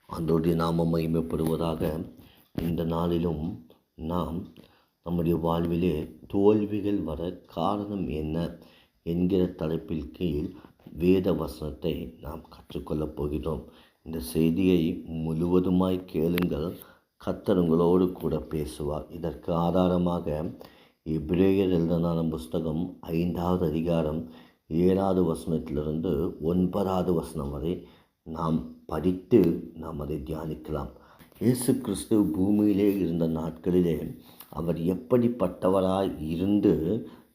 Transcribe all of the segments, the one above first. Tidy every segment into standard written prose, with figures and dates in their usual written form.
ஆண்டவருடைய நாமம் மகிமைப்படுவதாக. இந்த நாளிலும் நாம் நம்முடைய வாழ்விலே தோல்விகள் வர காரணம் என்ன என்கிற தலைப்பில் கீழ் வேத வசனத்தை நாம் கற்றுக்கொள்ளப் போகிறோம். இந்த செய்தியை முழுவதுமாய் கேளுங்கள். கர்த்தர் உங்களோடு கூட பேசுவார். இதற்கு ஆதாரமாக எபிரேயர் எழுதின புஸ்தகம் 5வது அதிகாரம் 7வது வசனத்திலிருந்து 9வது வசனம் வரை நாம் படித்து நாம் அதை தியானிக்கலாம். இயேசு கிறிஸ்து பூமியிலே இருந்த நாட்களிலே அவர் எப்படிப்பட்டவராய் இருந்து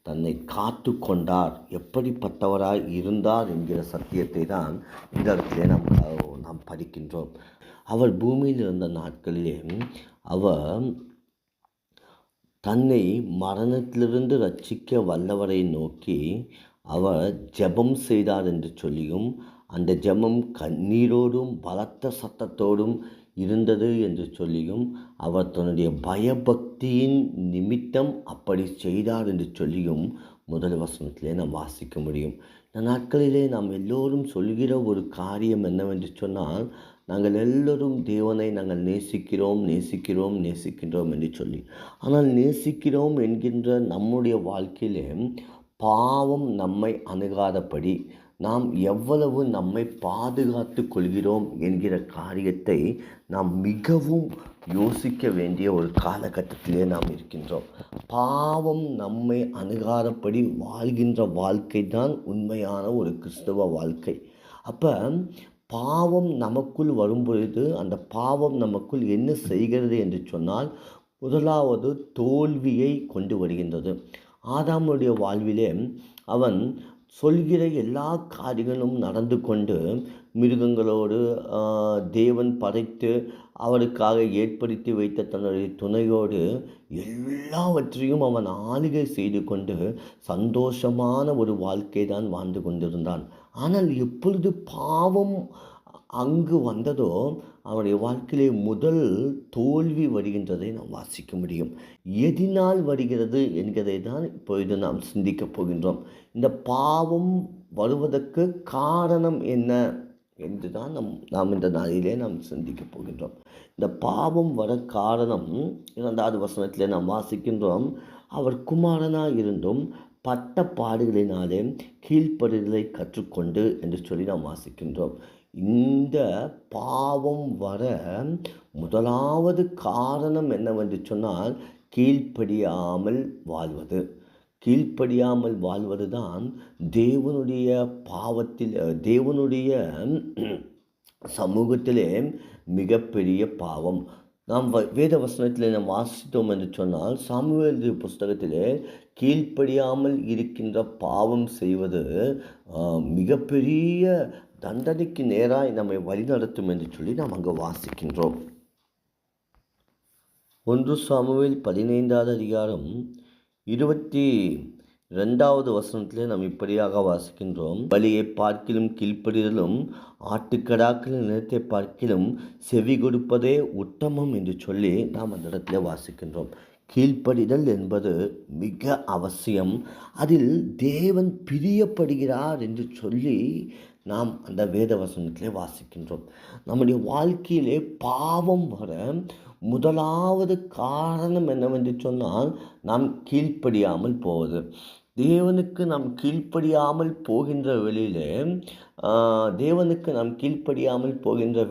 தன்னை காத்து கொண்டார், எப்படிப்பட்டவராய் இருந்தார் என்கிற சத்தியத்தை தான் இந்த இடத்திலே நாம் படிக்கின்றோம். அவர் பூமியில் இருந்த நாட்களிலே அவர் தன்னை மரணத்திலிருந்து ரட்சிக்க வல்லவரை நோக்கி அவர் ஜெபம் செய்தார் என்று சொல்லியும், அந்த ஜெபம் கண்ணீரோடும் பலத்த சத்தத்தோடும் இருந்தது என்று சொல்லியும், அவர் தன்னுடைய பயபக்தியின் நிமித்தம் அப்படி செய்தார் என்று சொல்லியும் முதல் வசனத்திலே நாம் வாசிக்க முடியும். இந்த நாட்களிலே நாம் எல்லோரும் சொல்கிற ஒரு காரியம் என்னவென்று சொன்னால், நாங்கள் எல்லோரும் தேவனை நாங்கள் நேசிக்கின்றோம் என்று சொல்லி, ஆனால் நேசிக்கிறோம் என்கின்ற நம்முடைய வாழ்க்கையிலே பாவம் நம்மை அணுகாதபடி நாம் எவ்வளவு நம்மை பாதுகாத்து கொள்கிறோம் என்கிற காரியத்தை நாம் மிகவும் யோசிக்க வேண்டிய ஒரு காலகட்டத்திலே நாம் இருக்கின்றோம். பாவம் நம்மை அணுகாதபடி வாழ்கின்ற வாழ்க்கை தான் உண்மையான ஒரு கிறிஸ்தவ வாழ்க்கை. அப்போ பாவம் நமக்குள் வரும்பொழுது அந்த பாவம் நமக்குள் என்ன செய்கிறது என்று சொன்னால், முதலாவது தோல்வியை கொண்டு வருகின்றது. ஆதாமுடைய வாழ்விலே அவன் சொல்கிற எல்லா காரியங்களும் நடந்து கொண்டு, மிருகங்களோடு தேவன் படைத்து அவருக்காக ஏற்படுத்தி வைத்த தன்னுடைய துணையோடு எல்லாவற்றையும் அவன் ஆளுகை செய்து கொண்டு சந்தோஷமான ஒரு வாழ்க்கை தான் வாழ்ந்து கொண்டிருந்தான். ஆனால் எப்பொழுது பாவம் அங்கு வந்ததோ அவனுடைய வாழ்க்கையிலே முதல் தோல்வி வருகின்றதை நாம் வாசிக்க முடியும். எதினால் வருகிறது என்கிறதை தான் இப்பொழுது நாம் சிந்திக்கப் போகின்றோம். இந்த பாவம் வருவதற்கு காரணம் என்ன என்று தான் நாம் இந்த நாளிலே நாம் சிந்திக்கப் போகின்றோம். இந்த பாவம் வர காரணம் 2வது வசனத்திலே நாம் வாசிக்கின்றோம், அவர் குமாரனாக இருந்தும் பட்ட பாடுகளினாலே கீழ்ப்படுதலை கற்றுக்கொண்டு என்று சொல்லி நாம் வாசிக்கின்றோம். இந்த பாவம் வர முதலாவது காரணம் என்னவென்று சொன்னால், கீழ்ப்படியாமல் வாழ்வது தான் தேவனுடைய சமூகத்திலே மிகப்பெரிய பாவம். நாம் வேத வசனத்தில் நாம் வாசித்தோம் என்று சொன்னால், சாமுவேல் புஸ்தகத்திலே கீழ்ப்படியாமல் இருக்கின்ற பாவம் செய்வது மிகப்பெரிய தண்டனைக்கு நேராய் நம்மை வழிநடத்தும் என்று சொல்லி நாம் அங்கு வாசிக்கின்றோம். 1 சாமுவேல் 15வது அதிகாரம் 22வது வசனத்திலே நாம் இப்படியாக வாசிக்கின்றோம், பலியை பார்க்கிலும் கீழ்ப்படிதலும் ஆட்டுக்கடாக்களின் நிலத்தை பார்க்கிலும் செவி கொடுப்பதே உத்தமம் என்று சொல்லி நாம் அந்த இடத்துல வாசிக்கின்றோம். கீழ்ப்படிதல் என்பது மிக அவசியம். அதில் தேவன் பிரியப்படுகிறார் என்று சொல்லி நாம் அந்த வேத வசனத்திலே வாசிக்கின்றோம். நம்முடைய வாழ்க்கையிலே பாவம் வர முதலாவது காரணம் என்னவென்று சொன்னால், நாம் கீழ்ப்படியாமல் போவது. தேவனுக்கு நாம் கீழ்ப்படியாமல் போகின்ற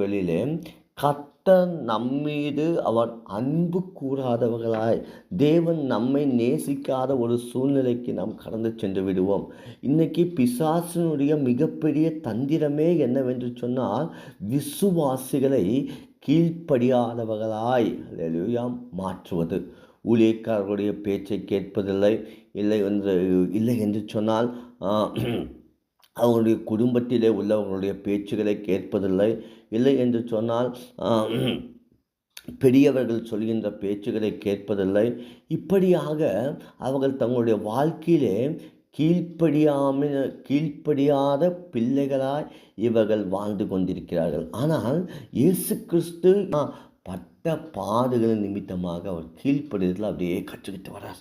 வெளியிலே கர்த்தர் நம்மீது அவர் அன்பு கூறாதவர்களாய், தேவன் நம்மை நேசிக்காத ஒரு சூழ்நிலைக்கு நாம் கடந்து சென்று விடுவோம். இன்றைக்கி பிசாசினுடைய மிகப்பெரிய தந்திரமே என்னவென்று சொன்னால், விசுவாசிகளை கீழ்ப்படியாதவர்களாய் மாற்றுவது. ஊழியக்காரர்களுடைய பேச்சை கேட்பதில்லை, இல்லை என்று சொன்னால் அவங்களுடைய குடும்பத்திலே உள்ளவர்களுடைய பேச்சுகளை கேட்பதில்லை, இல்லை என்று சொன்னால் பெரியவர்கள் சொல்கின்ற பேச்சுகளை கேட்பதில்லை. இப்படியாக அவர்கள் தங்களுடைய வாழ்க்கையிலே கீழ்ப்படியாத பிள்ளைகளாய் இவர்கள் வாழ்ந்து கொண்டிருக்கிறார்கள். ஆனால் இயேசு கிறிஸ்து பட்ட பாடுகளின் நிமித்தமாக அவர் கீழ்ப்படிதல் அப்படியே கற்றுக்கிட்டு வரார்.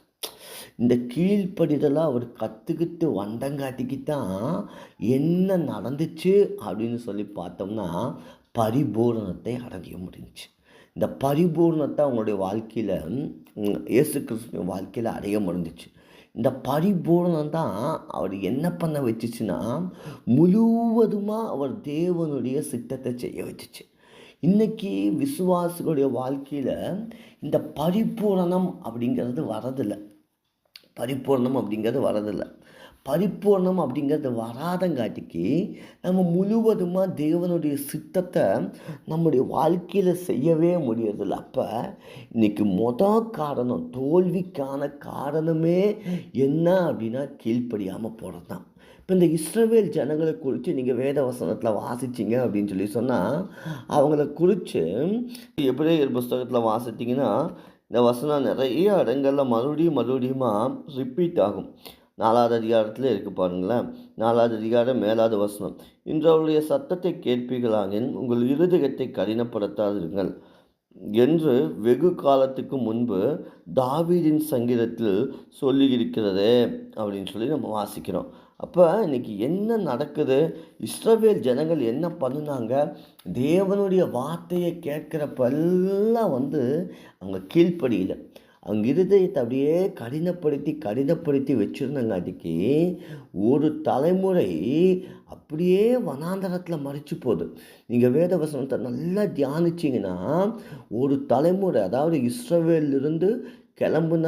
இந்த கீழ்ப்படிதலாக அவர் கற்றுக்கிட்டு வந்தங்காட்டிக்கு தான் என்ன நடந்துச்சு அப்படின்னு சொல்லி பார்த்தோம்னா, பரிபூரணத்தை அடைய முடிஞ்சுச்சு. இந்த பரிபூரணத்தை அவங்களுடைய வாழ்க்கையில் இயேசு கிறிஸ்துவின் வாழ்க்கையில் அடைய முடிஞ்சிச்சு. இந்த பரிபூரணம் தான் அவர் என்ன பண்ண வச்சுச்சுன்னா, முழுவதுமாக அவர் தேவனுடைய சித்தத்தை செய்ய வச்சுச்சு. இன்றைக்கி விசுவாசிகளுடைய வாழ்க்கையில் இந்த பரிபூரணம் அப்படிங்கிறது வரதில்லை. பரிபூர்ணம் அப்படிங்கிறது வராதங்காட்டிக்கு நம்ம முழுவதுமாக தேவனுடைய சித்தத்தை நம்முடைய வாழ்க்கையில் செய்யவே முடியறதில்ல. அப்போ இன்றைக்கி காரணம், தோல்விக்கான காரணமே என்ன அப்படின்னா கீழ்ப்படியாமல் போகிறது தான். இப்போ இந்த இஸ்ரவேல் ஜனங்களை குறித்து நீங்கள் வேத வசனத்தில் வாசிச்சிங்க அப்படின்னு சொன்னால், அவங்கள குறித்து எபிரேயர் புஸ்தகத்தில் வாசித்திங்கன்னா இந்த வசனம் நிறைய இடங்களில் மறுபடியுமா ரிப்பீட் ஆகும். 4வது அதிகாரத்தில் இருக்குது பாருங்களேன். 4வது அதிகாரம் 7வது வசனம். இன்று அவருடைய சத்தத்தை கேட்பீர்களாகின் உங்கள் இருதயத்தை கடினப்படுத்தாதிருங்கள் என்று வெகு காலத்துக்கு முன்பு தாவீதின் சங்கீதத்தில் சொல்லியிருக்கிறதே அப்படின்னு நம்ம வாசிக்கிறோம். அப்போ இன்றைக்கி என்ன நடக்குது? இஸ்ரவேல் ஜனங்கள் என்ன பண்ணினாங்க? தேவனுடைய வார்த்தையை கேட்குறப்பெல்லாம் அவங்க கீழ்ப்படியில் அவங்க இருதயத்தை அப்படியே கடினப்படுத்தி வச்சுருந்தங்காட்டிக்கு ஒரு தலைமுறை அப்படியே வனாந்தரத்தில் மறைச்சு போகுது. நீங்கள் வேத வசனத்தை நல்லா தியானிச்சிங்கன்னா, ஒரு தலைமுறை, அதாவது இஸ்ரவேலிருந்து கிளம்புன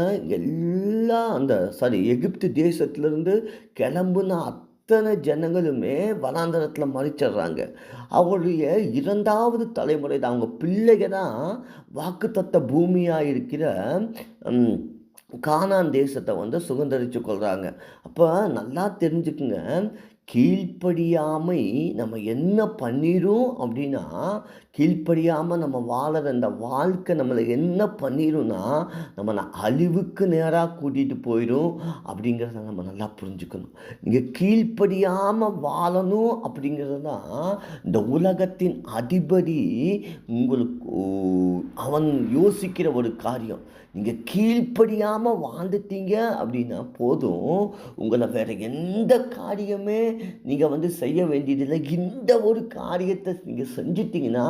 எகிப்து தேசத்துலேருந்து கிளம்புன அத்தனை ஜனங்களுமே வனாந்தரத்தில் மறிச்சிடுறாங்க. அவருடைய 2வது தலைமுறை தான், அவங்க பிள்ளைக தான் வாக்குத்தத்த பூமியாக இருக்கிற கானான் தேசத்தை சுதந்திரித்து கொள்கிறாங்க. அப்போ நல்லா தெரிஞ்சுக்குங்க, கீழ்ப்படியாமை நம்ம என்ன பண்ணிடும் அப்படின்னா, கீழ்ப்படியாமல் நம்ம வாழற இந்த வாழ்க்கை நம்மளை என்ன பண்ணிடும்னா, நம்ம அழிவுக்கு நேராக கூட்டிகிட்டு போயிடும் அப்படிங்கிறத நம்ம நல்லா புரிஞ்சுக்கணும். நீங்கள் கீழ்ப்படியாமல் வாழணும் அப்படிங்கிறது தான் இந்த உலகத்தின் அதிபதி அவன் யோசிக்கிற ஒரு காரியம். நீங்கள் கீழ்ப்படியாமல் வாழ்ந்துட்டீங்க அப்படின்னா போதும், உங்களை வேறு எந்த காரியமே நீங்கள் செய்ய வேண்டியதில்லை. இந்த ஒரு காரியத்தை நீங்கள் செஞ்சிட்டிங்கன்னா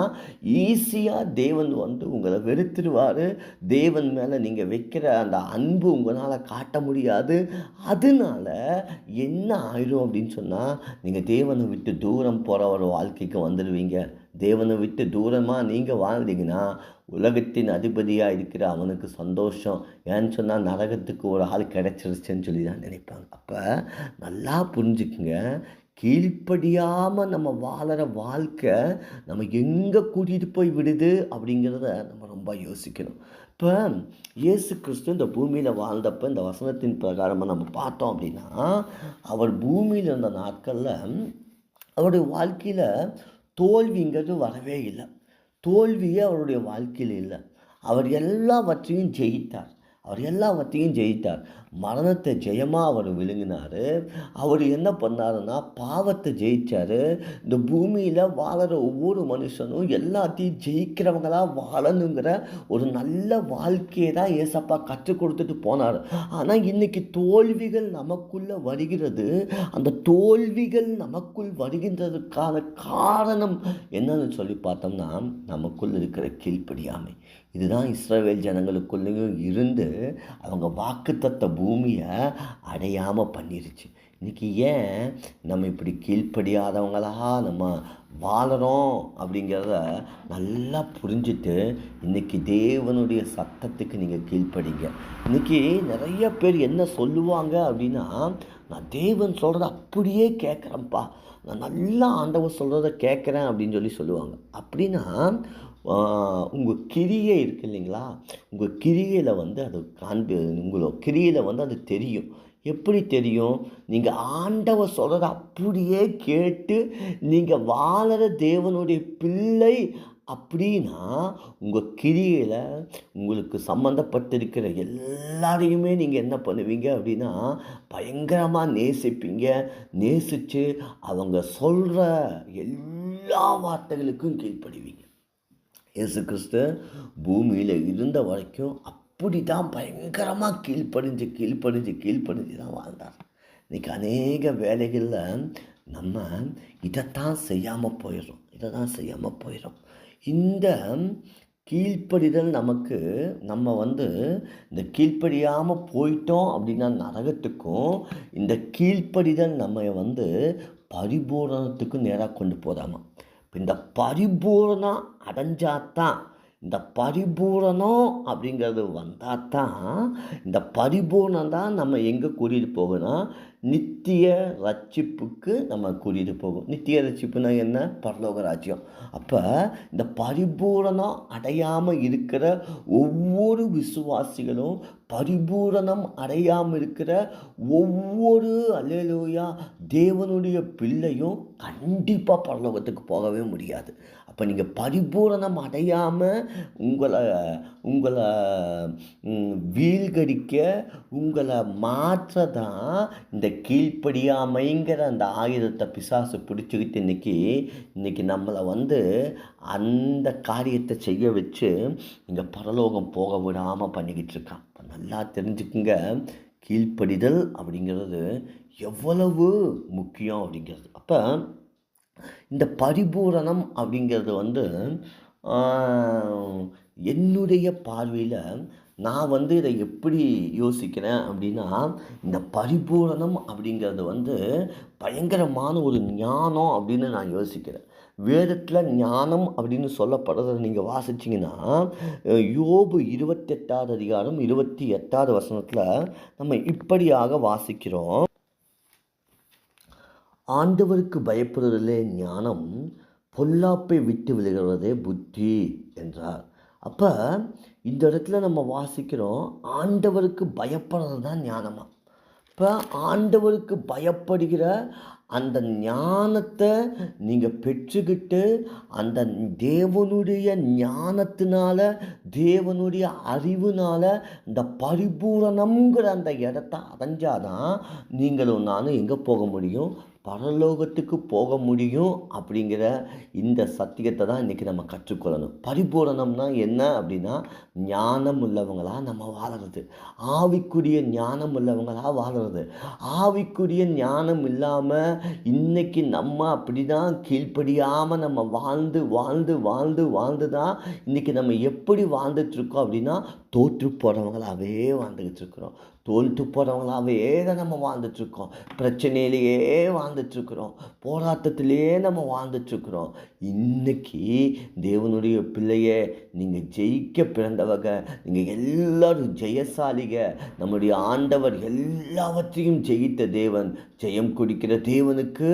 ஈஸியாக தேவன் உங்களை வெறுத்துடுவார். தேவன் மேலே நீங்கள் வைக்கிற அந்த அன்பு உங்களால் காட்ட முடியாது. அதனால என்ன ஆயிடும் அப்படின்னு சொன்னால், நீங்கள் தேவனை விட்டு தூரம் போகிற ஒரு வாழ்க்கைக்கு வந்துடுவீங்க. தேவனை விட்டு தூரமாக நீங்கள் வாழ்ந்தீங்கன்னா உலகத்தின் அதிபதியாக இருக்கிற அவனுக்கு சந்தோஷம். ஏன்னு சொன்னால் நரகத்துக்கு ஒரு ஆள் கிடச்சிருச்சுன்னு தான் நினைப்பாங்க. அப்போ நல்லா புரிஞ்சுக்குங்க, கீழ்ப்படியாமல் நம்ம வாழற வாழ்க்கை நம்ம எங்கே கூட்டிகிட்டு போய் விடுது அப்படிங்கிறத நம்ம ரொம்ப யோசிக்கணும். இப்போ இயேசு கிறிஸ்து இந்த பூமியில் வாழ்ந்தப்போ இந்த வசனத்தின் பிரகாரமாக நம்ம பார்த்தோம் அப்படின்னா, அவர் பூமியில் இருந்த நாட்களில் அவருடைய வாழ்க்கையில் தோல்விங்கிறது வரவே இல்லை. தோல்வியே அவருடைய வாழ்க்கையில் இல்லை. அவர் எல்லாவற்றையும் ஜெயித்தார். மரணத்தை ஜெயமாக அவர் விழுங்கினார். அவர் என்ன பண்ணாருன்னா, பாவத்தை ஜெயித்தார். இந்த பூமியில் வாழற ஒவ்வொரு மனுஷனும் எல்லாத்தையும் ஜெயிக்கிறவங்களாக வாழணுங்கிற ஒரு நல்ல வாழ்க்கையை தான் ஏசப்பா கற்றுக் கொடுத்துட்டு போனார். ஆனால் இன்றைக்கி தோல்விகள் நமக்குள்ளே வருகிறது. அந்த தோல்விகள் நமக்குள் வருகின்றதுக்கான காரணம் என்னன்னு சொல்லி பார்த்தோம்னா, நமக்குள் இருக்கிற கீழ்ப்படியாமை. இதுதான் இஸ்ரவேல் ஜனங்களுக்குள்ளேயும் இருந்து அவங்க வாக்குத்தத்த பூமியை அடையாமல் பண்ணிருச்சு. இன்றைக்கி ஏன் நம்ம இப்படி கீழ்ப்படியாதவங்களாக நம்ம வாழறோம் அப்படிங்கிறத நல்லா புரிஞ்சுட்டு இன்றைக்கி தேவனுடைய சத்தத்துக்கு நீங்கள் கீழ்ப்படிங்க. இன்றைக்கி நிறைய பேர் என்ன சொல்லுவாங்க அப்படின்னா, நான் தேவன் சொல்கிறத அப்படியே கேட்குறேன்ப்பா, நான் நல்லா ஆண்டவர் சொல்கிறத கேட்குறேன் அப்படின்னு சொல்லுவாங்க. அப்படின்னா உங்கள் கிரியை இருக்குது இல்லைங்களா, உங்கள் கிரியையில் அது உங்களோட கிரியில் அது தெரியும். எப்படி தெரியும்? நீங்கள் ஆண்டவர் சொல்கிறத அப்படியே கேட்டு நீங்கள் வாழற தேவனுடைய பிள்ளை அப்படின்னா, உங்கள் கிரியில் உங்களுக்கு சம்மந்தப்பட்டிருக்கிற எல்லாரையுமே நீங்கள் என்ன பண்ணுவீங்க அப்படின்னா, பயங்கரமாக நேசிப்பீங்க. நேசித்து அவங்க சொல்கிற எல்லா வார்த்தைகளுக்கும் கீழ்ப்படுவீங்க. இயேசு கிறிஸ்து பூமியில் இருந்த வரைக்கும் அப்படி தான் பயங்கரமாக கீழ்ப்படிஞ்சு தான் வாழ்ந்தார். இன்றைக்கி அநேக வேலைகளில் நம்ம இதைத்தான் செய்யாமல் போயிடும். இந்த கீழ்ப்படிதல் நமக்கு நம்ம இந்த கீழ்ப்படியாமல் போயிட்டோம் அப்படின்னா நரகத்துக்கும், இந்த கீழ்ப்படிதல் நம்ம பரிபூரணத்துக்கும் நேராக கொண்டு போதாமா. இப்போ இந்த பரிபூரணம் அடைஞ்சாதான், இந்த பரிபூரணம் அப்படிங்கிறது வந்தால் தான், இந்த பரிபூரணம் தான் நம்ம எங்கே கூட்டிகிட்டு போகும்னா நித்திய ரட்சிப்புக்கு நம்ம கூட்டிகிட்டு போகும். நித்திய ரட்சிப்புனா என்ன? பரலோக ராஜ்யம். அப்போ இந்த பரிபூரணம் அடையாமல் இருக்கிற ஒவ்வொரு விசுவாசிகளும், பரிபூரணம் அடையாமல் இருக்கிற ஒவ்வொரு அல்லேலூயா தேவனுடைய பிள்ளையும் கண்டிப்பாக பரலோகத்துக்கு போகவே முடியாது. அப்போ நீங்கள் பரிபூரணம் அடையாமல் உங்களை உங்களை வீழ்கடிக்க, உங்களை மாற்ற தான் இந்த கீழ்ப்படியாமைங்கிற அந்த ஆயுதத்தை பிசாசு பிடிச்சிக்கிட்டு இன்றைக்கி நம்மளை அந்த காரியத்தை செய்ய வச்சு இங்கே பரலோகம் போக விடாமல் பண்ணிக்கிட்டு இருக்கான். இப்போ நல்லா தெரிஞ்சுக்குங்க, கீழ்ப்படிதல் அப்படிங்கிறது எவ்வளவு முக்கியம் அப்படிங்கிறது. அப்போ இந்த பரிபூரணம் அப்படிங்கிறது என்னுடைய பார்வையில் நான் இதை எப்படி யோசிக்கிறேன் அப்படின்னா, இந்த பரிபூரணம் அப்படிங்கிறது பயங்கரமான ஒரு ஞானம் அப்படின்னு நான் யோசிக்கிறேன். வேதத்தில் ஞானம் அப்படின்னு சொல்லப்படுறதை நீங்கள் வாசிச்சிங்கன்னா, யோபு 28வது அதிகாரம் 28வது வசனத்தில் நம்ம இப்படியாக வாசிக்கிறோம். ஆண்டவருக்கு பயப்படுவதிலே ஞானம், பொல்லாப்பை விட்டு விலகுவதே புத்தி என்றார். அப்போ இந்த இடத்துல நம்ம வாசிக்கிறோம், ஆண்டவருக்கு பயப்படுறது தான் ஞானமாக. இப்போ ஆண்டவருக்கு பயப்படுகிற அந்த ஞானத்தை நீங்கள் பெற்றுக்கிட்டு, அந்த தேவனுடைய ஞானத்தினால, தேவனுடைய அறிவுனால இந்த பரிபூரணம்ங்கிற அந்த இடத்த அடைஞ்சாதான் நீங்களும் நானும் எங்கே போக முடியும்? பரலோகத்துக்கு போக முடியும். அப்படிங்கிற இந்த சத்தியத்தை தான் இன்றைக்கி நம்ம கற்றுக்கொள்ளணும். பரிபூரணம்னா என்ன அப்படின்னா, ஞானம் உள்ளவங்களாக நம்ம வாழறது, ஆவிக்குரிய ஞானம் உள்ளவங்களாக வாழறது. ஆவிக்குரிய ஞானம் இல்லாமல் இன்றைக்கி நம்ம அப்படி தான் கீழ்ப்படியாமல் நம்ம வாழ்ந்து தான் இன்றைக்கி நம்ம எப்படி வாழ்ந்துட்டுருக்கோம் அப்படின்னா, தோற்று போகிறவங்களாகவே வாழ்ந்துக்கிட்டு இருக்கிறோம். தோல்த்து போகிறவங்களாகவே தான் நம்ம வாழ்ந்துட்டுருக்கோம். பிரச்சனையிலேயே வாழ்ந்துட்டுருக்குறோம். போராட்டத்திலே நம்ம வாழ்ந்துட்டுருக்குறோம். இன்றைக்கி தேவனுடைய பிள்ளையே, நீங்கள் ஜெயிக்க பிறந்தவங்க, நீங்கள் எல்லோரும் ஜெயசாலிக. நம்முடைய ஆண்டவர் எல்லாவற்றையும் ஜெயித்த தேவன், ஜெயம் கொடுக்கிற தேவனுக்கு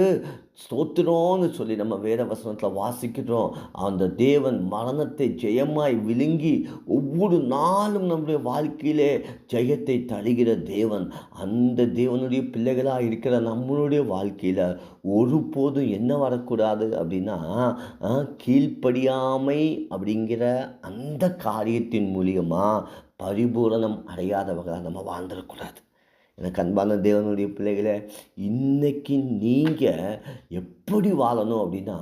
ஸ்தோத்திரம்னு சொல்லி நம்ம வேத வசனத்தில் வாசிக்கிறோம். அந்த தேவன் மரணத்தை ஜெயமாய் விழுங்கி ஒவ்வொரு நாளும் நம்முடைய வாழ்க்கையிலே ஜெயத்தை தருகிற தேவன். அந்த தேவனுடைய பிள்ளைகளாக இருக்கிற நம்மளுடைய வாழ்க்கையில் ஒருபோதும் என்ன வரக்கூடாது அப்படின்னா, கீழ்ப்படியாமை அப்படிங்கிற அந்த காரியத்தின் மூலியமாக பரிபூரணம் அடையாதவர்களாக நம்ம வாழ்ந்துடக்கூடாது. எனக்கு அன்பான தேவனுடைய பிள்ளைகளை, இன்றைக்கி நீங்கள் எப்படி வாழணும் அப்படின்னா,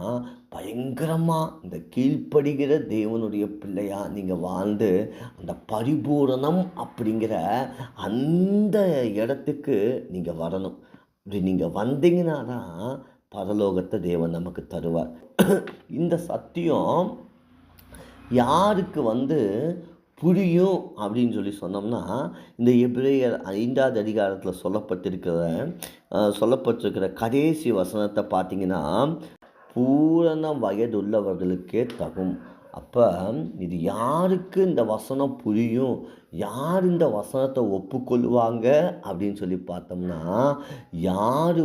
பயங்கரமாக இந்த கீழ்ப்படுகிற தேவனுடைய பிள்ளையாக நீங்கள் வாழ்ந்து அந்த பரிபூரணம் அப்படிங்கிற அந்த இடத்துக்கு நீங்கள் வரணும். இப்படி நீங்கள் வந்தீங்கன்னா தான் பரலோகத்தை தேவன் நமக்கு தருவார். இந்த சத்தியம் யாருக்கு புரியும் அப்படின்னு சொன்னோம்னா, இந்த எபிரேயர் 5வது அதிகாரத்தில் சொல்லப்பட்டிருக்கிற கடைசி வசனத்தை பார்த்தீங்கன்னா, பூரண வயதுள்ளவர்களுக்கே தகும். அப்போ இது யாருக்கு இந்த வசனம் புரியும், யார் இந்த வசனத்தை ஒப்புக்கொள்வாங்க அப்படின்னு பார்த்தோம்னா, யார்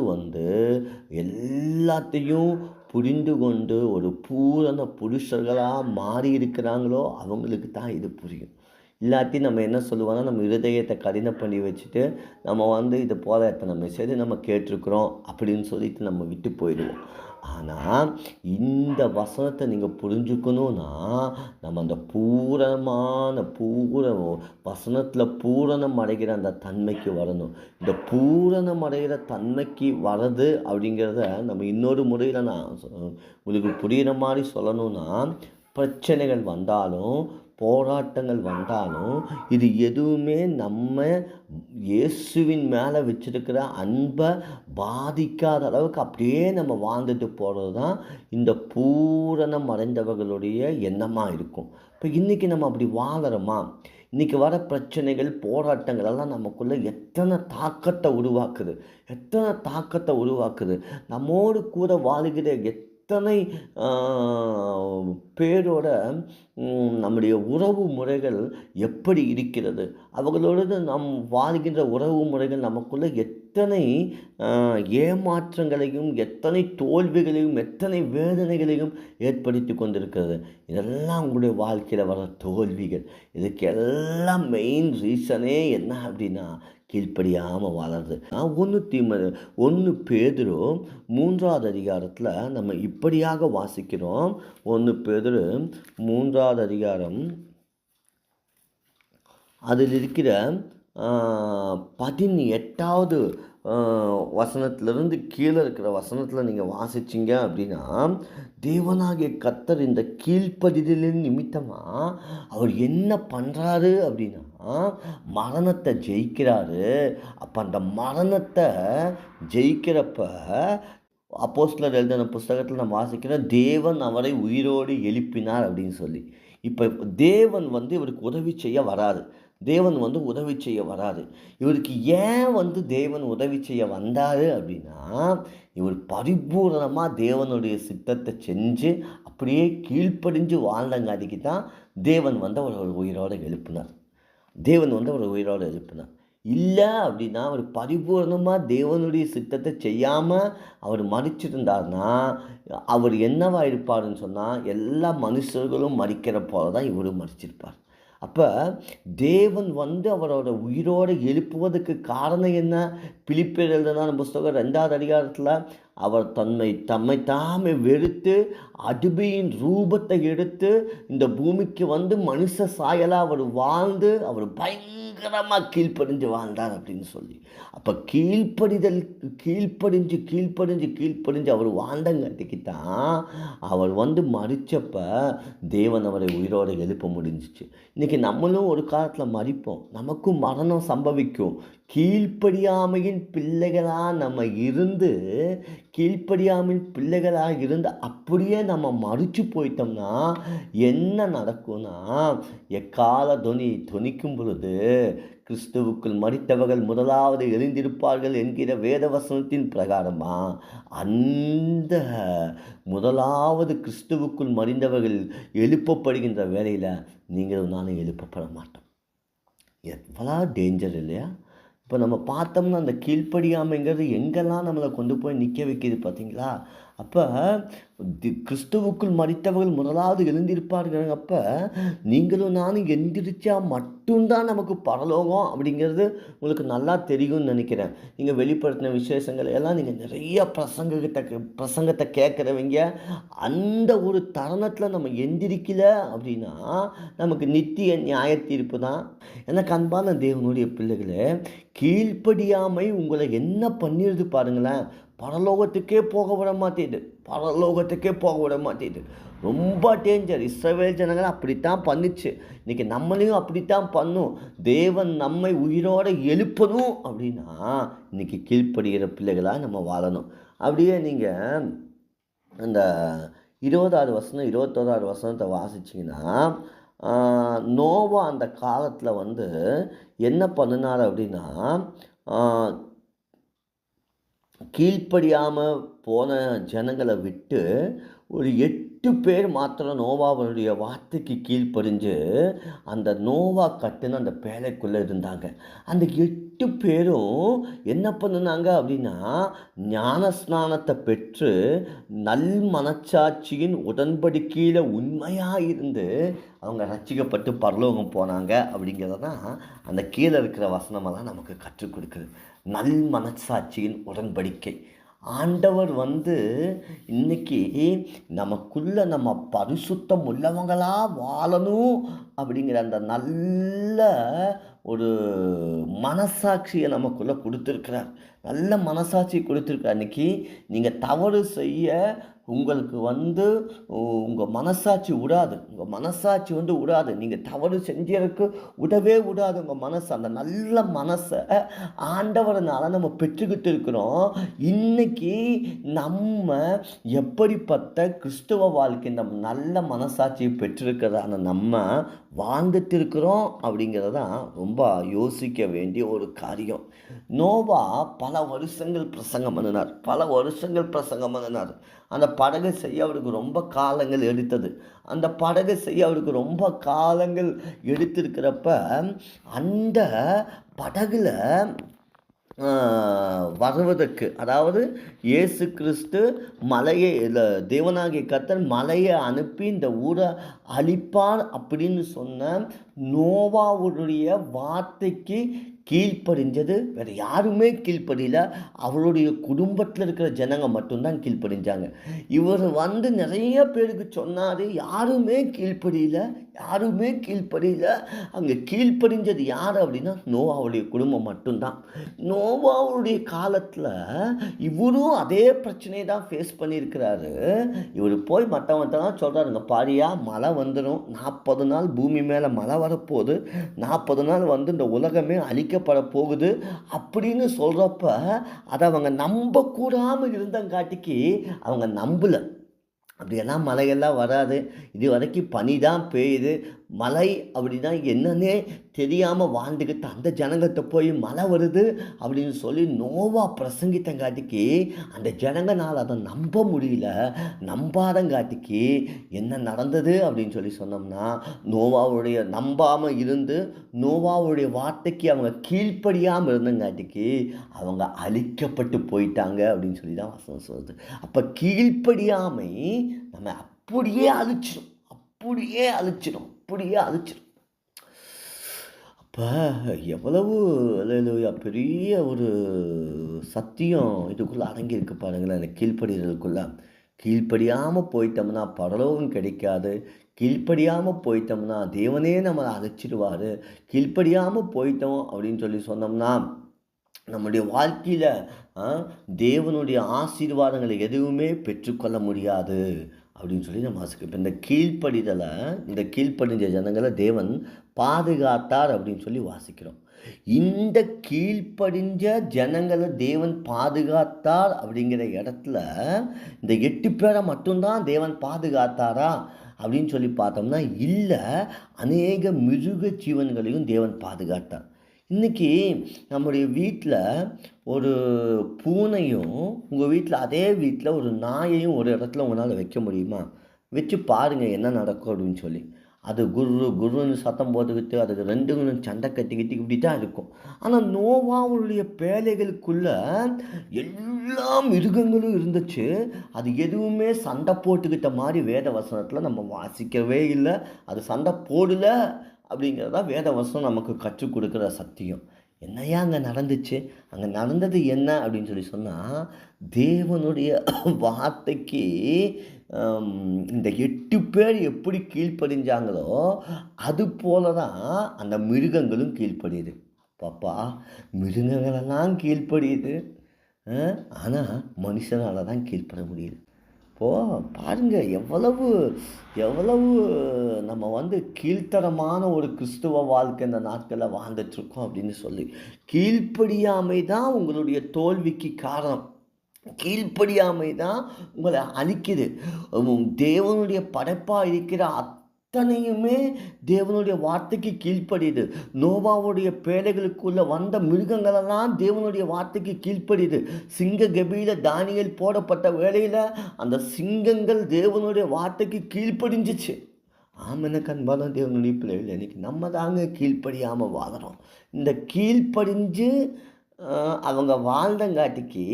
எல்லாத்தையும் புரிந்து கொண்டு ஒரு பூரண புருஷர்களாக மாறி இருக்கிறாங்களோ அவங்களுக்கு தான் இது புரியும். இல்லாட்டி நம்ம என்ன சொல்லுவோம்னா, நம்ம இருதயத்தை கடினம் பண்ணி வச்சுட்டு நம்ம இது போல் எத்தனை மெசேஜ் நம்ம கேட்டிருக்கிறோம் அப்படின்னு சொல்லிட்டு நம்ம விட்டு போயிடுவோம். ஆனால் இந்த வசனத்தை நீங்கள் புரிஞ்சுக்கணுன்னா, நம்ம அந்த வசனத்தில் பூரணம் அடைகிற அந்த தன்மைக்கு வரணும். இந்த பூரணம் அடைகிற தன்மைக்கு வர்றது அப்படிங்கிறத நம்ம இன்னொரு முறையில் நான் உங்களுக்கு புரிகிற மாதிரி சொல்லணுன்னா, பிரச்சனைகள் வந்தாலும் போராட்டங்கள் வந்தாலும் இது எதுவுமே நம்ம இயேசுவின் மேலே வச்சிருக்கிற அன்பை பாதிக்காத அளவுக்கு அப்படியே நம்ம வாழ்ந்துட்டு போகிறது தான் இந்த பூரணம் அடைந்தவர்களுடைய எண்ணமாக இருக்கும். இப்போ இன்றைக்கி நம்ம அப்படி வாழறோமா? இன்றைக்கி வர பிரச்சனைகள், போராட்டங்கள் எல்லாம் நமக்குள்ளே எத்தனை தாக்கத்தை உருவாக்குது, எத்தனை தாக்கத்தை உருவாக்குது. நம்மோடு கூட வாழுகிற எத்தனை பேரோட நம்முடைய உறவு முறைகள் எப்படி இருக்கிறது, அவர்களோடு நாம் வாழ்கின்ற உறவு முறைகள் நமக்குள்ளே எத்தனை ஏமாற்றங்களையும், எத்தனை தோல்விகளையும், எத்தனை வேதனைகளையும் ஏற்படுத்தி கொண்டிருக்கிறது. இதெல்லாம் உங்களுடைய வாழ்க்கையில் வர தோல்விகள். இதுக்கு எல்லாம் மெயின் ரீசனே என்ன அப்படின்னா, கீழ்ப்படியாமல் வளருது. 1 பேதுரு 3வது அதிகாரத்தில் நம்ம இப்படியாக வாசிக்கிறோம். 1 பேதுரு 3வது அதிகாரம் அதில் இருக்கிற 18வது வசனத்திலிருந்து கீழே இருக்கிற வசனத்தில் நீங்கள் வாசிச்சிங்க அப்படின்னா, தேவனாகிய கர்த்தர் இந்த கீழ்ப்படிதலின் நிமித்தமாக அவர் என்ன பண்ணுறாரு அப்படின்னா, மரணத்தை ஜெயிக்கிறாரு. அப்போ அந்த மரணத்தை ஜெயிக்கிறப்ப அப்போஸ்தலர் எழுதின புஸ்தகத்தில் நம்ம வாசிக்கிறோம், தேவன் அவரை உயிரோடு எழுப்பினார் அப்படின்னு சொல்லி. இப்போ தேவன் இவருக்கு உதவி செய்ய வராது. தேவன் உதவி செய்ய வராது. இவருக்கு ஏன் தேவன் உதவி செய்ய வந்தார் அப்படின்னா, இவர் பரிபூரணமாக தேவனுடைய சித்தத்தை செஞ்சு அப்படியே கீழ்ப்படிஞ்சு வாழ்ந்தங்காட்டிக்கு தான் தேவன் அவர் உயிரோடு எழுப்பினார். அவர் உயிரோடு எழுப்பினார். இல்லை அப்படின்னா அவர் பரிபூர்ணமாக தேவனுடைய சித்தத்தை செய்யாமல் அவர் மறிச்சிருந்தார்னா அவர் என்னவா இருப்பாருன்னு சொன்னால், எல்லா மனுஷர்களும் மறிக்கிற போல தான் இவரும் மறிச்சிருப்பார். அப்போ தேவன் அவரோட உயிரோடு எழுப்புவதற்கு காரணம் என்ன? பிலிப்பியர் எழுதின புஸ்தகம் 2வது அதிகாரத்தில் அவர் தம்மை தாமே வெறுத்து அடிமையின் ரூபத்தை எடுத்து இந்த பூமிக்கு மனுஷ சாயலாக அவர் வாழ்ந்து அவர் பயங்கரமாக கீழ்ப்படிஞ்சு வாழ்ந்தார் அப்படின்னு சொல்லி. அப்போ கீழ்ப்படிஞ்சு அவர் வாழ்ந்தங்காட்டிக்கு தான் அவர் மறிச்சப்ப தேவன் அவரை உயிரோடு எழுப்ப முடிஞ்சிச்சு. இன்றைக்கி நம்மளும் ஒரு காலத்தில் மறிப்போம், நமக்கும் மரணம் சம்பவிக்கும். கீழ்ப்படியாமையின் பிள்ளைகளாக நம்ம இருந்து அப்படியே நம்ம மறிச்சு போயிட்டோம்னா என்ன நடக்கும்னா, எக்கால தொனிக்கும் பொழுது கிறிஸ்துவுக்குள் மரித்தவர்கள் முதலாவது எழுந்திருப்பார்கள் என்கிற வேத வசனத்தின் பிரகாரமா, அந்த முதலாவது கிறிஸ்துவுக்குள் மறிந்தவர்கள் எழுப்பப்படுகின்ற வேளையில் நீங்களும் நானும் எழுப்பப்பட மாட்டோம். எவ்வளோ டேஞ்சர் இல்லையா? இப்போ நம்ம பார்த்தோம்னா அந்த கீழ்ப்படியாமைங்கிறது எங்கெல்லாம் நம்மளை கொண்டு போய் நிற்க வைக்கிது பார்த்தீங்களா? அப்போ கிறிஸ்துவுக்குள் மரித்தவர்கள் முதலாவது எழுந்திருப்பாருங்கிறப்ப நீங்களும் நானும் எந்திரிச்சா மட்டும்தான் நமக்கு பரலோகம் அப்படிங்கிறது உங்களுக்கு நல்லா தெரியும்னு நினைக்கிறேன். நீங்கள் வெளிப்படுத்தின விசேஷங்கள் எல்லாம் நீங்கள் நிறைய பிரசங்கத்தை கேட்குறவங்க அந்த ஒரு தருணத்தில் நம்ம எந்திரிக்கல அப்படின்னா நமக்கு நித்திய நியாய தீர்ப்பு தான். எனக்கு அன்பான தேவனுடைய பிள்ளைகளே, கீழ்ப்படியாமை உங்களை என்ன பண்ணிடுது பாருங்களேன். பரலோகத்துக்கே போக விட மாட்டேது. ரொம்ப டேஞ்சர். இஸ்ரவேல் ஜனங்கள் அப்படித்தான் பண்ணிச்சு. இன்றைக்கி நம்மளையும் அப்படித்தான் பண்ணும். தேவன் நம்மை உயிரோடு எழுப்பணும் அப்படின்னா இன்றைக்கி கீழ்ப்படுகிற பிள்ளைகளாக நம்ம வாழணும். அப்படியே நீங்கள் அந்த 20வது வசனம் 21வது வசனத்தை வாசிச்சிங்கன்னா, நோவா அந்த காலத்தில் என்ன பண்ணினார் அப்படின்னா, கீழ்ப்படியாமல் போன ஜனங்களை விட்டு ஒரு 8 பேர் மாத்திரம் நோவாவுடைய வார்த்தைக்கு கீழ்ப்படிஞ்சு அந்த நோவா கட்டின அந்த பேழைக்குள்ளே இருந்தாங்க. அந்த 8 பேரும் என்ன பண்ணினாங்க அப்படின்னா, ஞானஸ்நானத்தை பெற்று நல் மனச்சாட்சியின் உடன்படிக்கையில் உண்மையாக இருந்து அவங்க ரட்சிக்கப்பட்டு பரலோகம் போனாங்க. அப்படிங்கிறத தான் அந்த கீழே இருக்கிற வசனமெல்லாம் நமக்கு கற்றுக் கொடுக்குது. நல் மனச்சாட்சியின் உடன்படிக்கை. ஆண்டவர் இன்னைக்கு நமக்குள்ள நம்ம பரிசுத்தம் உள்ளவங்களாக வாழணும் அப்படிங்கிற அந்த நல்ல ஒரு மனசாட்சியை நமக்குள்ளே கொடுத்துருக்கிறார். நல்ல மனசாட்சி கொடுத்துருக்கார். அன்றைக்கி நீங்கள் தவறு செய்ய உங்களுக்கு உங்கள் மனசாட்சி விடாது. உங்கள் மனசாட்சி விடாது. நீங்கள் தவறு செஞ்சதுக்கு விடவே விடாது உங்கள் மனசு. அந்த நல்ல மனசை ஆண்டவரனால நம்ம பெற்றுக்கிட்டு இருக்கிறோம். இன்றைக்கி நம்ம எப்படிப்பட்ட கிறிஸ்துவ வாழ்க்கை நம்ம நல்ல மனசாட்சியை பெற்றிருக்கிறதான நம்ம வாழ்ந்துட்டு இருக்கிறோம் அப்படிங்கிறது தான் ரொம்ப யோசிக்க வேண்டிய ஒரு காரியம். நோவா பல வருஷங்கள் பிரசங்கம் பண்ணினார். அந்த படகை செய்ய அவருக்கு ரொம்ப காலங்கள் எடுத்தது. அந்த படகை செய்ய அவருக்கு ரொம்ப காலங்கள் எடுத்திருக்கிறப்ப அந்த படகுல வருவதற்கு, அதாவது இயேசு கிறிஸ்து தேவனாகிய கர்த்தர் மலையை அனுப்பி இந்த ஊரை அழிப்பார் அப்படின்னு சொன்ன நோவாவுடைய வார்த்தைக்கு கீழ்ப்படிஞ்சது. வேறு யாருமே கீழ்ப்படியல. அவருடைய குடும்பத்தில் இருக்கிற ஜனங்க மட்டும்தான் கீழ்ப்படிஞ்சாங்க. இவர் நிறைய பேருக்கு சொன்னார், யாருமே கீழ்ப்படியல. அங்கே கீழ்ப்படிஞ்சது யார் அப்படின்னா நோவாவுடைய குடும்பம் மட்டும்தான். நோவாவுடைய காலத்தில் இவரும் அதே பிரச்சனையை தான் ஃபேஸ் பண்ணியிருக்கிறாரு. இவர் போய் மற்றவங்கள்ட்டலாம் சொல்கிறாருங்க, பாரியா மழை வந்துடும், 40 நாள் பூமி மேலே மழை வரப்போகுது, 40 நாள் இந்த உலகமே அழிக்கப்பட போகுது அப்படின்னு சொல்கிறப்ப அதை அவங்க நம்பக்கூடாமல் இருந்தங்காட்டிக்கு அவங்க நம்பலை. அப்படியெல்லாம் மழையெல்லாம் வராது, இது வரைக்கும் பனி தான் பெய்யுது, மழை அப்படின்னா என்னன்னே தெரியாமல் வாழ்ந்துக்கிட்டு அந்த ஜனங்கள்கிட்ட போய் மழை வருது அப்படின்னு சொல்லி நோவா பிரசங்கித்தங்காட்டிக்கு அந்த ஜனங்கனால் அதை நம்ப முடியல. நம்பாதங்காட்டிக்கு என்ன நடந்தது அப்படின்னு சொல்லி சொன்னோம்னா, நம்பாமல் இருந்து நோவாவுடைய வார்த்தைக்கு அவங்க கீழ்ப்படியாமல் இருந்தங்காட்டிக்கு அவங்க அழிக்கப்பட்டு போயிட்டாங்க அப்படின்னு சொல்லி தான் வசனம் சொல்லுது. அப்போ கீழ்ப்படியாமை நம்ம அப்படியே அழிச்சிடும். அப்போ எவ்வளவு பெரிய ஒரு சத்தியம் இதுக்குள்ளே அடங்கியிருக்கு பாருங்களேன். அந்த கீழ்ப்படுகிறதுக்குள்ளே கீழ்ப்படியாமல் போயிட்டோம்னா பரலோகம் கிடைக்காது. கீழ்ப்படியாமல் போயிட்டோம்னா தேவனே நம்மளை அழைச்சிடுவார். கீழ்ப்படியாமல் போயிட்டோம் அப்படின்னு சொல்லி சொன்னோம்னா நம்முடைய வாழ்க்கையில் தேவனுடைய ஆசீர்வாதங்களை எதுவுமே பெற்றுக்கொள்ள முடியாது அப்படின்னு சொல்லி நம்ம வாசிக்கிறோம். இப்போ இந்த கீழ்ப்படிஞ்ச ஜனங்களை தேவன் பாதுகாத்தார் அப்படின்னு சொல்லி வாசிக்கிறோம். இந்த கீழ்ப்படிஞ்ச ஜனங்களை தேவன் பாதுகாத்தார் அப்படிங்கிற இடத்துல இந்த 8 பேரை மட்டும்தான் தேவன் பாதுகாத்தாரா அப்படின்னு சொல்லி பார்த்தோம்னா இல்லை, அநேக மிருக ஜீவன்களையும் தேவன் பாதுகாத்தார். இன்றைக்கி நம்முடைய வீட்டில் ஒரு பூனையும் உங்கள் வீட்டில் அதே வீட்டில் ஒரு நாயையும் ஒரு இடத்துல உங்களால் வைக்க முடியுமா? வச்சு பாருங்கள் என்ன நடக்கும் அப்படின்னு சொல்லி. அது குருன்னு சத்தம் போட்டுக்கிட்டு அதுக்கு 2 சண்டை கட்டிக்கிட்டு இப்படி தான் இருக்கும். ஆனால் நோவாவுடைய பேழைகளுக்குள்ளே எல்லா மிருகங்களும் இருந்துச்சு. அது எதுவுமே சண்டை போட்டுக்கிட்ட மாதிரி வேத வசனத்தில் நம்ம வாசிக்கவே இல்லை. அது சண்டை போடல அப்படிங்கிறதா வேத வசனம் நமக்கு கற்றுக் கொடுக்குற சத்தியம். என்னையா அங்கே நடந்துச்சு? அங்கே நடந்தது என்ன அப்படின்னு சொல்லி சொன்னால், தேவனுடைய வார்த்தைக்கு இந்த 8 பேர் எப்படி கீழ்ப்படிஞ்சாங்களோ அது போல தான் அந்த மிருகங்களும் கீழ்ப்படியுது. பாப்பா, மிருகங்களெல்லாம் கீழ்ப்படியுது, ஆனால் மனுஷனால் தான் கீழ்ப்பட முடியுது. இப்போது பாருங்கள் எவ்வளவு நம்ம கீழ்த்தரமான ஒரு கிறிஸ்துவ வாழ்க்கை இந்த நாட்களில் வாழ்ந்துட்டுருக்கோம் அப்படின்னு சொல்லி. கீழ்ப்படியாமை தான் உங்களுடைய தோல்விக்கு காரணம். கீழ்ப்படியாமை தான் உங்களை அழிக்குது. தேவனுடைய படைப்பாக இருக்கிற அத்தனையுமே தேவனுடைய வார்த்தைக்கு கீழ்ப்படியுது. நோவாவுடைய பேழைகளுக்குள்ளே வந்த மிருகங்களெல்லாம் தேவனுடைய வார்த்தைக்கு கீழ்ப்படியுது. சிங்க கபியில தானியேல் போடப்பட்ட வேளையில் அந்த சிங்கங்கள் தேவனுடைய வார்த்தைக்கு கீழ்ப்படிஞ்சிச்சு. எனக்கு அன்பான தேவனுடைய பிள்ளைகள், இன்னைக்கு நம்ம தாங்க கீழ்ப்படியாமல் வாழறோம். இந்த கீழ்ப்படிஞ்சு அவங்க வாழ்ந்தங்காட்டிக்கு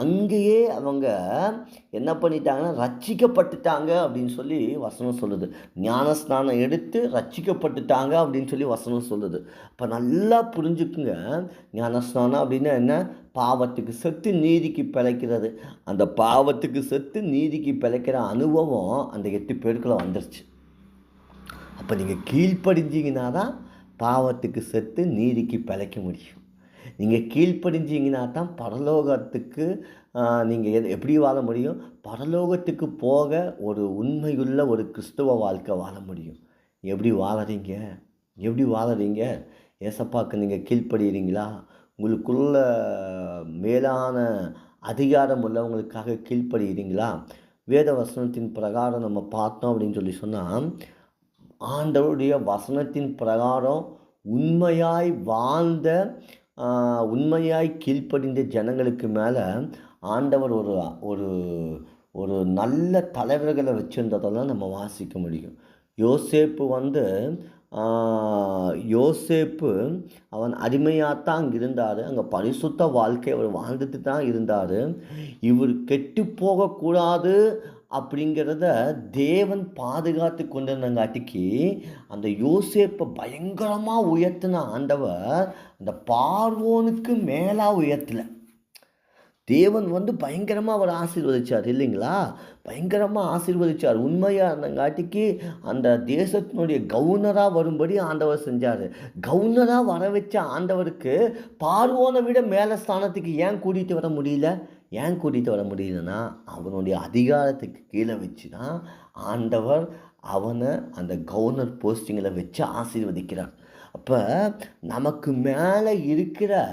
அங்கேயே அவங்க என்ன பண்ணிட்டாங்கன்னா ரட்சிக்கப்பட்டுட்டாங்க அப்படின்னு சொல்லி வசனம் சொல்லுது. ஞானஸ்நானம் எடுத்து ரட்சிக்கப்பட்டுட்டாங்க அப்படின்னு சொல்லி வசனம் சொல்லுது. இப்போ நல்லா புரிஞ்சுக்குங்க, ஞானஸ்நானம் அப்படின்னா என்ன? பாவத்துக்கு செத்து நீதிக்கு பிழைக்கிறது. அந்த பாவத்துக்கு செத்து நீதிக்கு பிழைக்கிற அனுபவம் அந்த 8 பேருக்குள்ள வந்துருச்சு. அப்போ நீங்கள் கீழ்ப்படிஞ்சிங்கன்னா தான் பாவத்துக்கு செத்து நீதிக்கு பிழைக்க முடியும். நீங்கள் கீழ்ப்படிஞ்சீங்கன்னா தான் பரலோகத்துக்கு நீங்கள் எப்படி வாழ முடியும்? பரலோகத்துக்கு போக ஒரு உண்மையுள்ள ஒரு கிறிஸ்துவ வாழ்க்கை வாழ முடியும். எப்படி வாழறீங்க? எப்படி வாழறீங்க? ஏசப்பாக்கு நீங்கள் கீழ்ப்படுகிறீங்களா? உங்களுக்குள்ள மேலான அதிகாரம் உள்ளவங்களுக்காக கீழ்ப்படுகிறீங்களா? வேத வசனத்தின் பிரகாரம் நம்ம பார்த்தோம் அப்படின்னு சொன்னால், ஆண்டவருடைய வசனத்தின் பிரகாரம் உண்மையாய் வாழ்ந்த உண்மையாய் கீழ்ப்படிந்த ஜனங்களுக்கு மேலே ஆண்டவர் ஒரு ஒரு ஒரு நல்ல தலைவர்களை வச்சுருந்ததெல்லாம் நம்ம வாசிக்க முடியும். யோசேப்பு அவன் அடிமையாகத்தான் அங்கே இருந்தார். அங்கே பரிசுத்த வாழ்க்கை அவர் வாழ்ந்துட்டு தான் இருந்தார். இவர் கெட்டு போகக்கூடாது அப்படிங்கிறத தேவன் பாதுகாத்து கொண்டிருந்தங்காட்டிக்கு அந்த யோசேப்பை பயங்கரமாக உயர்த்தின ஆண்டவர் அந்த பார்வோனுக்கு மேலாக உயர்த்தலை. தேவன் பயங்கரமாக அவர் ஆசீர்வதிச்சார் இல்லைங்களா? பயங்கரமாக ஆசீர்வதிச்சார். உண்மையாக இருந்தங்காட்டிக்கு அந்த தேசத்தினுடைய கவர்னராக வரும்படி ஆண்டவர் செஞ்சார். கவர்னராக வர வச்ச ஆண்டவருக்கு பார்வோனை விட மேலே ஸ்தானத்துக்கு ஏன் கூட்டிகிட்டு வர முடியல? ஏன் கூட்டிகிட்டு வர முடியலன்னா, அவனுடைய அதிகாரத்துக்கு கீழே வச்சு தான் ஆண்டவர் அவனை அந்த கவர்னர் போஸ்டிங்கில் வச்சு ஆசீர்வதிக்கிறார். அப்போ நமக்கு மேலே இருக்கிற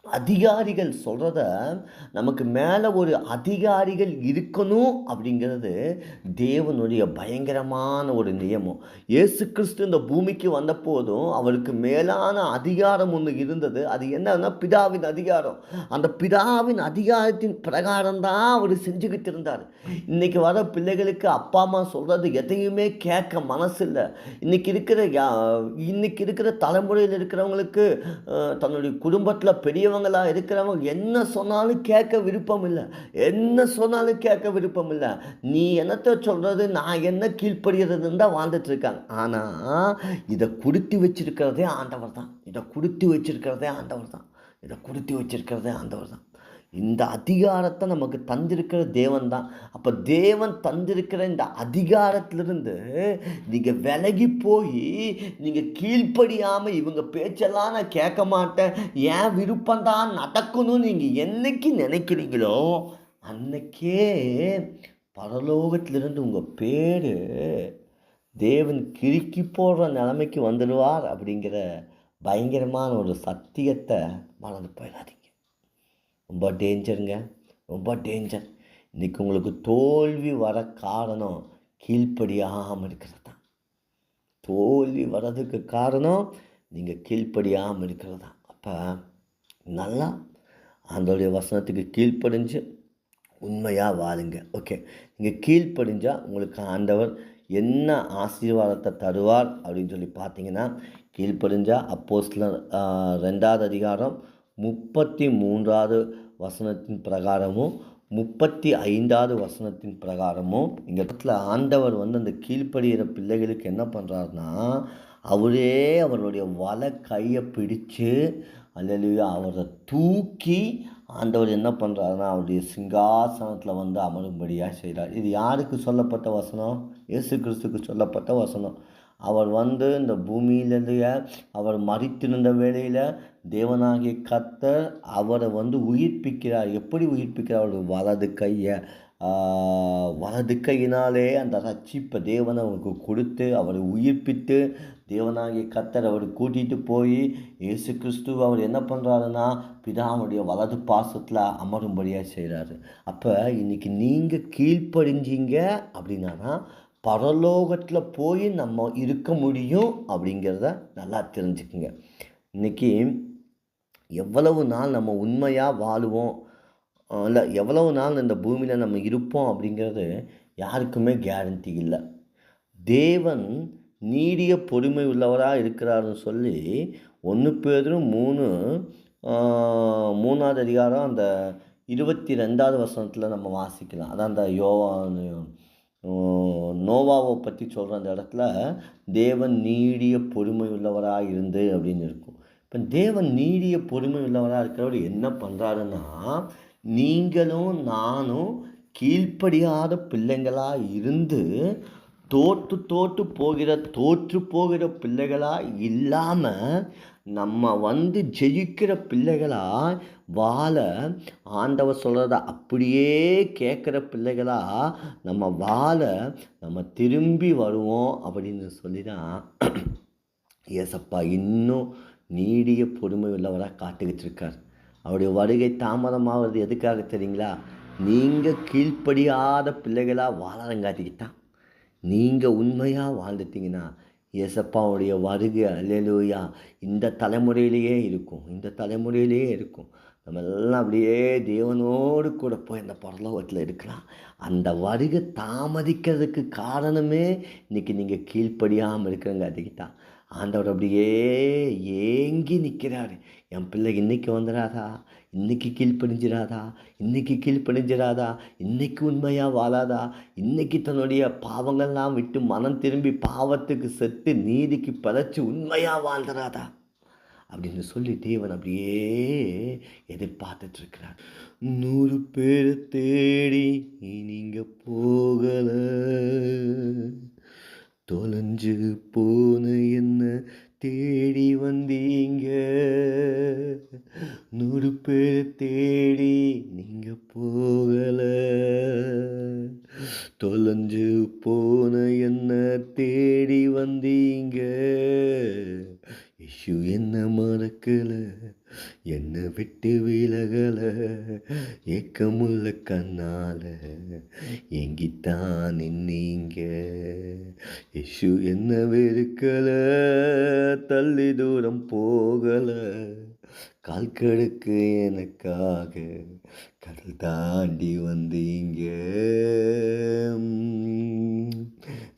அதிகாரிகள் சொல்கிறத, நமக்கு மேலே ஒரு அதிகாரிகள் இருக்கணும் அப்படிங்கிறது தேவனுடைய பயங்கரமான ஒரு நியமம். இயேசு கிறிஸ்து இந்த பூமிக்கு வந்தபோதும் அவருக்கு மேலான அதிகாரம் ஒன்று இருந்தது. அது என்னன்னா பிதாவின் அதிகாரம். அந்த பிதாவின் அதிகாரத்தின் பிரகாரம் தான் அவர் செஞ்சுக்கிட்டு இருந்தார். இன்றைக்கி வர பிள்ளைகளுக்கு அப்பா அம்மா சொல்கிறது எதையுமே கேட்க மனசு இல்லை. இன்றைக்கி இருக்கிற தலைமுறையில் இருக்கிறவங்களுக்கு தன்னுடைய குடும்பத்தில் பெரியவங்களாக இருக்கிறவங்க என்ன சொன்னாலும் கேட்க விருப்பம் இல்லை. நீ என்னத்தை சொல்கிறது, நான் என்ன கீழ்ப்படுகிறதுன்னு தான் வாழ்ந்துட்டு இருக்காங்க. ஆனால் இதை கொடுத்து வச்சிருக்கிறதே ஆண்டவர் தான். இந்த அதிகாரத்தை நமக்கு தந்திருக்கிற தேவன் தான். அப்போ தேவன் தந்திருக்கிற இந்த அதிகாரத்திலிருந்து நீங்கள் விலகி போய் நீங்கள் கீழ்ப்படியாமல் இவங்க பேச்செல்லாம் நான் கேட்க மாட்டேன், என் விருப்பம்தான் நடக்கணும்னு நீங்கள் என்னைக்கு நினைக்கிறீங்களோ அன்னைக்கே பரலோகத்திலிருந்து உங்கள் பேர் தேவன் கிறுக்கி போடுற நிலைமைக்கு வந்துடுவார் அப்படிங்கிற பயங்கரமான ஒரு சத்தியத்தை மறந்து போயிடாதீங்க. ரொம்ப டேஞ்சருங்க, ரொம்ப டேஞ்சர். இன்றைக்கி உங்களுக்கு தோல்வி வர காரணம் கீழ்ப்படியாமல் இருக்கிறது தான். தோல்வி வர்றதுக்கு காரணம் நீங்கள் கீழ்ப்படியாமல் இருக்கிறது தான். அப்போ நல்லா ஆண்டவருடைய வசனத்துக்கு கீழ்ப்படிஞ்சு உண்மையாக வாழுங்க. ஓகே, நீங்கள் கீழ்ப்படிஞ்சால் உங்களுக்கு ஆண்டவர் என்ன ஆசீர்வாதத்தை தருவார் அப்படின்னு சொல்லி பார்த்தீங்கன்னா, கீழ்ப்படிஞ்சால் அப்போஸ்தலர் 2வது அதிகாரம் 33வது வசனத்தின் பிரகாரமும் 35வது வசனத்தின் பிரகாரமும் இந்த இடத்துல ஆண்டவர் அந்த கீழ்ப்படுகிற பிள்ளைகளுக்கு என்ன பண்ணுறாருன்னா, அவரே அவருடைய வலை கையை பிடிச்சு அல்லேலூயா அவரை தூக்கி ஆண்டவர் என்ன பண்ணுறாருன்னா அவருடைய சிங்காசனத்தில் அமரும்படியாக செய்கிறார். இது யாருக்கு சொல்லப்பட்ட வசனம்? இயேசு கிறிஸ்துக்கு சொல்லப்பட்ட வசனம். அவர் இந்த பூமியிலேயே அவர் மரித்திருந்த வேளையில் தேவனாகிய கர்த்தர் அவரை உயிர்ப்பிக்கிறார். எப்படி உயிர்ப்பிக்கிறார்? அவருடைய வலது கையினாலே அந்த ரட்சிப்பை தேவனை அவருக்கு கொடுத்து அவரை உயிர்ப்பித்து தேவனாகிய கர்த்தர் அவர் கூட்டிகிட்டு போய் இயேசு கிறிஸ்து அவர் என்ன பண்ணுறாருன்னா பிதாவுடைய வலது பாசத்தில் அமரும்படியாக செய்கிறாரு. அப்போ இன்றைக்கி நீங்கள் கீழ்ப்படிஞ்சிங்க அப்படின்னா பரலோகத்தில் போய் நம்ம இருக்க முடியும் அப்படிங்கிறத நல்லா தெரிஞ்சுக்குங்க. இன்றைக்கி எவ்வளவு நாள் நம்ம உண்மையாக வாழுவோம், இல்லை எவ்வளவு நாள் இந்த பூமியில் நம்ம இருப்போம் அப்படிங்கிறது யாருக்குமே கேரண்டி இல்லை. தேவன் நீடிய பொறுமை உள்ளவராக இருக்கிறாருன்னு சொல்லி 1 பேதுரு 3வது அதிகாரம் அந்த 22வது வசனத்தில் நம்ம வாசிக்கலாம். அதான் அந்த நோவாவை பற்றி சொல்கிற அந்த இடத்துல தேவன் நீடிய பொறுமை உள்ளவராக இருந்து அப்படின்னு இருக்கும். இப்போ தேவன் நீடிய பொறுமை உள்ளவராக இருக்கிறவர் என்ன பண்ணுறாருன்னா, நீங்களும் நானும் கீழ்ப்படியாத பிள்ளைங்களாக இருந்து தோற்று போகிற பிள்ளைகளா இல்லாம, ஜெயிக்கிற பிள்ளைகளா வாழ, ஆண்டவர் சொல்றத அப்படியே கேட்கிற பிள்ளைகளா நம்ம வாழ, நம்ம திரும்பி வருவோம் அப்படின்னு சொல்லி தான் ஏசப்பா இன்னும் நீடிய பொறுமை உள்ளவரா காத்துக்கிட்டு இருக்கார். அவருடைய வருகை தாமதமாவது எதுக்காக தெரியுங்களா? நீங்கள் கீழ்ப்படியாத பிள்ளைகளா வாழறங்காட்டிக்கு தான். நீங்கள் உண்மையாக வாழ்ந்துட்டீங்கன்னா ஏசப்பாவுடைய வருகை அல்லேலூயா இந்த தலைமுறையிலேயே இருக்கும். நம்ம எல்லாம் அப்படியே தேவனோடு கூட போய் அந்த பரலோகத்தில் இருக்கலாம். அந்த வருகை தாமதிக்கிறதுக்கு காரணமே இன்றைக்கி நீங்கள் கீழ்ப்படியாமல் இருக்கிறங்காட்டிக்கு தான். ஆண்டவர் அப்படியே ஏங்கி நிற்கிறாரு. என் பிள்ளை இன்னைக்கு வந்துடாதா, இன்னைக்கு கீழ்ப்படிஞ்சிடாதா, இன்னைக்கு உண்மையாக வாழாதா, இன்னைக்கு தன்னுடைய பாவங்கள்லாம் விட்டு மனம் திரும்பி பாவத்துக்கு செத்து நீதிக்கு பதைச்சு உண்மையாக வாழ்ந்துடாதா அப்படின்னு சொல்லி தேவன் அப்படியே எதிர்பார்த்துட்ருக்கிறார். 100 பேரை தேடி நீங்கள் போகலை, தொலைஞ்சு போன என்ன தேடி வந்தீங்க. 100 பேரை தேடி நீங்கள் போகலை, தொலைஞ்சு போன என்ன தேடி வந்தீங்க. இயேசு என்ன மறக்கல, என்ன விட்டு விலகல, ஏக்கமுள்ள கண்ணால எங்கித்தான் நின்னீங்க. இயேசு என்ன வெறுக்கல, தள்ளி தூரம் போகல, கால் கடுக்கு எனக்காக கடல் தாண்டி வந்தீங்க.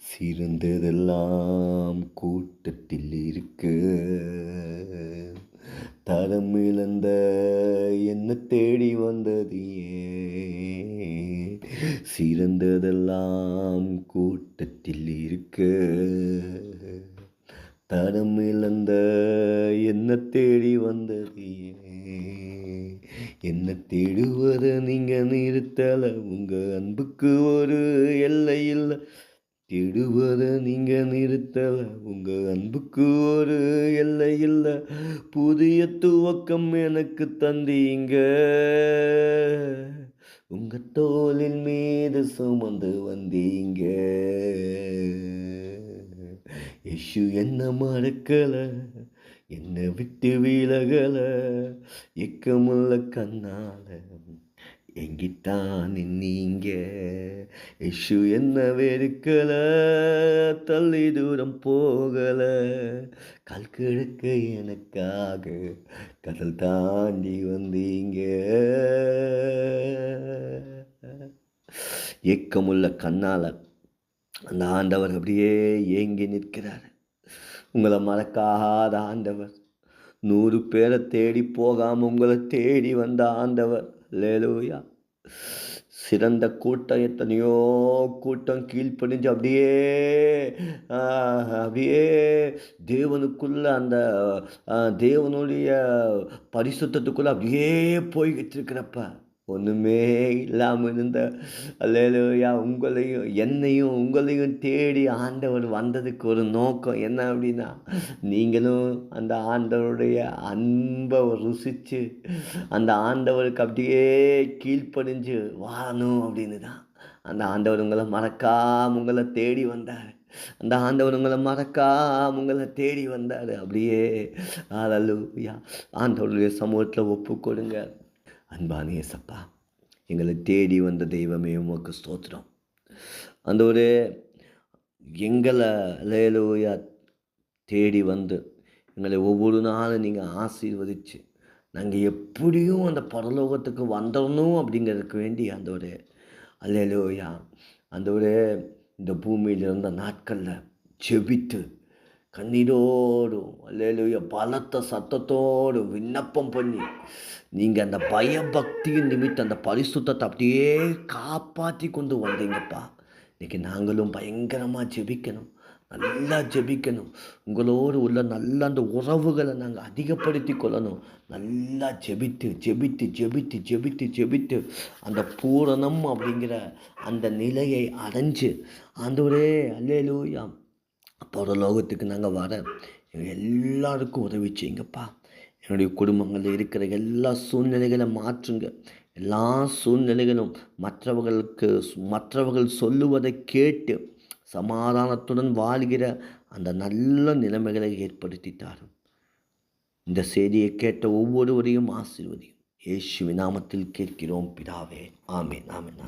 சிறந்ததெல்லாம் கூட்டத்தில் இருக்கு, தரம் இழந்த என்ன தேடி வந்தது ஏன்? சிறந்ததெல்லாம் கூட்டத்தில் இருக்கு, தரம் இழந்த என்ன தேடி வந்தது ஏன்? என்ன தேடுவத நீங்க நிறுத்தல, உங்க அன்புக்கு ஒரு எல்லை இல்லை. தேடுவத நீங்க நிறுத்தல, உங்க அன்புக்கு ஒரு எல்லை இல்லை. புதிய துவக்கம் எனக்கு தந்தீங்க, உங்க தோளின் மீது சுமந்து வந்தீங்க. இயேசு என்ன மறக்கல, என்னை விட்டு விலகல, ஏக்கமுள்ள கண்ணால எங்கித்தான் நின்னீங்க. இயேசு என்ன வெறுக்கல, தள்ளி தூரம் போகல, கால் கடுக்க எனக்காக கடல் தாண்டி வந்தீங்க. ஏக்கமுள்ள கண்ணால அந்த ஆண்டவர் அப்படியே ஏங்கி நிற்கிறார். உங்களை மறக்காத ஆண்டவர், 100 பேரை தேடி போகாமல் உங்களை தேடி வந்த ஆண்டவர். அல்லேலூயா. சிறந்த கூட்டம், எத்தனையோ கூட்டம் கீழ்ப்படிஞ்சு அப்படியே அப்படியே தேவனுக்குள்ள அந்த தேவனுடைய பரிசுத்தத்துக்குள்ள அப்படியே போய்கிட்டு இருக்கிறப்ப ஒன்றுமே இல்லாமல் இருந்த அல்லேலூயா உங்களையும் தேடி ஆண்டவர் வந்ததுக்கு ஒரு நோக்கம் என்ன அப்படின்னா, நீங்களும் அந்த ஆண்டவருடைய அன்பை ருசித்து அந்த ஆண்டவருக்கு அப்படியே கீழ்ப்படிஞ்சு வாழணும் அப்படின்னு தான். அந்த ஆண்டவர் உங்களை தேடி வந்தார். அப்படியே அல்லேலூயா ஆண்டவருடைய சமூகத்தில் ஒப்பு கொடுங்க. அன்பான இயேசப்பா, எங்களை தேடி வந்த தெய்வமே உமக்கு ஸ்தோத்திரம். ஆண்டவரே, எங்களை அல்லேலூயா தேடி வந்து எங்களை ஒவ்வொரு நாளும் நீங்கள் ஆசீர்வதித்து நாங்கள் எப்படியும் அந்த பரலோகத்துக்கு வந்துடணும் அப்படிங்கிறதுக்கு வேண்டி ஆண்டவரே அல்லேலூயா ஆண்டவரே இந்த பூமியில் இருந்த நாட்களில் செபித்து கண்ணீரோடும் அல்லேலூயா பலத்த சத்தத்தோடு விண்ணப்பம் பண்ணி நீங்கள் அந்த பயபக்தியின் நிமித்தம் அந்த பரிசுத்தத்தை அப்படியே காப்பாற்றி கொண்டு வந்தீங்கப்பா. இன்றைக்கி நாங்களும் பயங்கரமாக ஜெபிக்கணும், நல்லா ஜெபிக்கணும். உங்களோடு உள்ள நல்ல அந்த உறவுகளை நாங்கள் அதிகப்படுத்தி கொள்ளணும். நல்லா ஜெபித்து ஜெபித்து ஜெபித்து ஜெபித்து ஜெபித்து அந்த பூரணம் அப்படிங்கிற அந்த நிலையை அடைஞ்சு, ஆண்டவரே அல்லேலூயா, பரலோகத்துக்கு நாங்கள் வர எங்கள் எல்லாருக்கும் உதவி செய்யுங்கப்பா. என்னுடைய குடும்பங்களில் இருக்கிற எல்லா சூழ்நிலைகளை மாற்றுங்க. எல்லா சூழ்நிலைகளும் மற்றவர்கள் சொல்லுவதை கேட்டு சமாதானத்துடன் வாழ்கிற அந்த நல்ல நிலைமைகளை ஏற்படுத்தி தாரும். இந்த செய்தியை கேட்ட ஒவ்வொருவரையும் ஆசீர்வதியும். இயேசுவின் நாமத்தில் கேட்கிறோம் பிதாவே. ஆமென் ஆமென்.